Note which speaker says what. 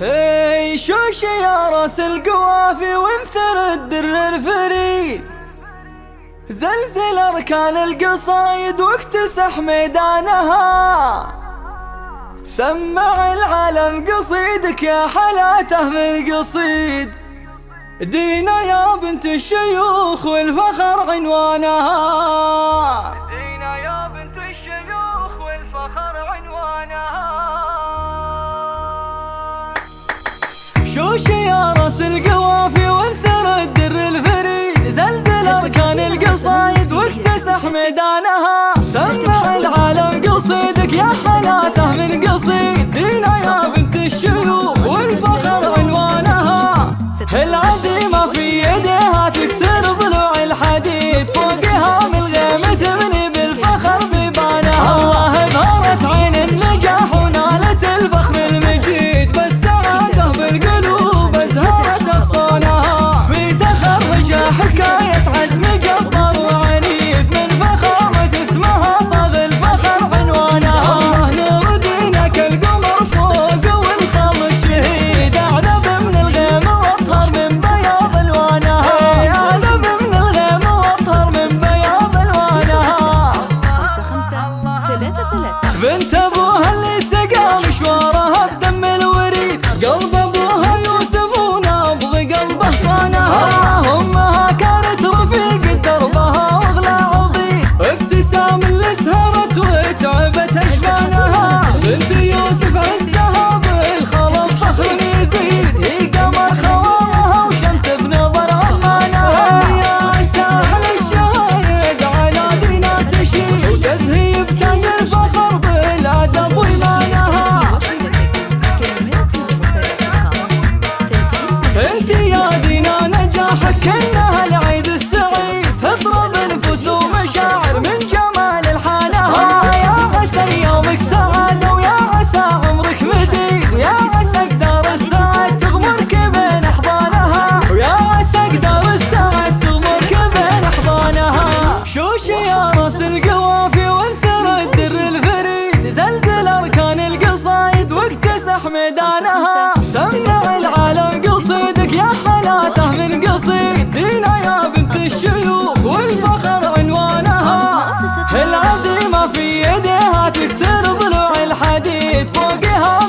Speaker 1: هي شوش يا راس القوافي وانثر الدر الفريد، زلزل اركان القصايد واكتسح ميدانها، سمع العالم قصيدك يا حلاته من قصيد، دينا يا بنت الشيوخ والفخر عنوانها، دينا يا بنت الشيوخ والفخر عنوانها. شوش يا راس القوافي وانثر الدر الفريد، زلزل اركان القصايد واكتسح ميدانها، سمع العالم قصيدك يا حلاته من قصيد، دينا يا بنت الشيوخ والفخر عنوانها، العزيمة في يديها تكسر ضلوع الحديد، فوقها من الغيمة تبني بالفخر بيبانها، الله ظهرت عين النجاح ونالت الفخر المجيد، بالسعادة بالقلوب ازهرت اغصانها، في تخرجها حكاية عزم جبار وعنيد، من فخامة اسمها صاغ الفخر عنوانها، الله نور دينك القمر فوق والخلق شهيد، اعذب من الغيمة واطهر من بياض الوانها، اعذب من الغيمة واطهر من بياض الوانها.
Speaker 2: 5-5-3-3
Speaker 1: بنت ابوها اللي سقى مشوارها بدم الوريد، قلب ابوها يوسف ونبض قلبه صانها، امها كانت رفيق دربها واغلى عضيد، ابتسام اللي سهرت وتعبت اشبانها، بنت يوسف عزها بالخلط فخر يزيد، هي قمر خوالها وشمس بنظر عمانها، يا عسى على الشهايد على دينا تشيد، وتزهي بتاج الفخر بالادب وايمانها، انت يا دينا نجاحك كأنها العيد السعيد، تطرب نفوس ومشاعر من جمال الحانها، يا عسى يومك سعادة ويا عسى عمرك مديد، ويا عسى قدار السعد تغمرك بين احضانها، ويا عسى قدار السعد تغمرك بين احضانها. شوش يا راس القوافي وانثر الدر الفريد، زلزل اركان القصايد واكتسح ميدانها، سمع العالم قصيدك يا حلاته من قصيد، دينا يا بنت الشيوخ والفخر عنوانها، العزيمة في يديها تكسر ضلوع الحديد، فوقها